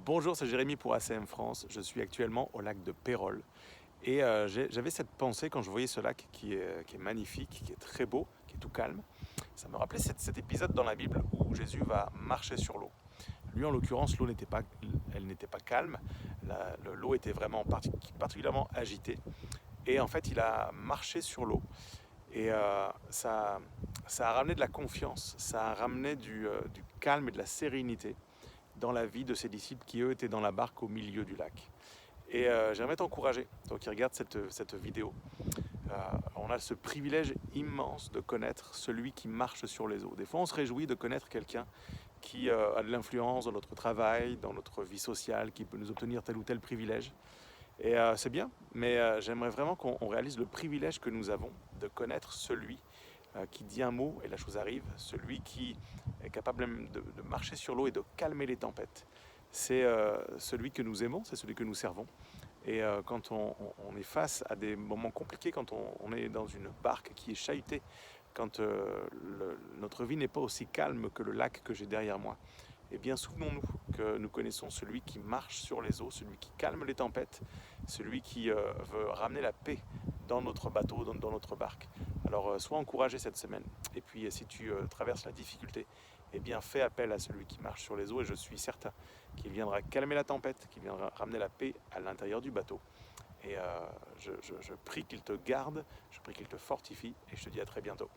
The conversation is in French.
Bonjour, c'est Jérémy pour ACM France. Je suis actuellement au lac de Pérols. Et j'avais cette pensée quand je voyais ce lac qui est magnifique, qui est très beau, qui est tout calme. Ça me rappelait cet épisode dans la Bible où Jésus va marcher sur l'eau. Lui, en l'occurrence, elle n'était pas calme. L'eau était vraiment particulièrement agitée. Et en fait, il a marché sur l'eau. Et ça a ramené de la confiance, ça a ramené du calme et de la sérénité dans la vie de ses disciples qui, eux, étaient dans la barque au milieu du lac. Et j'aimerais t'encourager, toi qui regardes cette vidéo. On a ce privilège immense de connaître celui qui marche sur les eaux. Des fois, on se réjouit de connaître quelqu'un qui a de l'influence dans notre travail, dans notre vie sociale, qui peut nous obtenir tel ou tel privilège. Et c'est bien, mais j'aimerais vraiment qu'on réalise le privilège que nous avons de connaître celui qui dit un mot et la chose arrive, celui qui est capable même de marcher sur l'eau et de calmer les tempêtes. C'est celui que nous aimons, c'est celui que nous servons. Et quand on est face à des moments compliqués, quand on est dans une barque qui est chahutée, quand notre vie n'est pas aussi calme que le lac que j'ai derrière moi, eh bien souvenons-nous que nous connaissons celui qui marche sur les eaux, celui qui calme les tempêtes, celui qui veut ramener la paix dans notre bateau, dans notre barque. Alors sois encouragé cette semaine. Et puis si tu traverses la difficulté, eh bien fais appel à celui qui marche sur les eaux et je suis certain qu'il viendra calmer la tempête, qu'il viendra ramener la paix à l'intérieur du bateau. Et je prie qu'il te garde, je prie qu'il te fortifie et je te dis à très bientôt.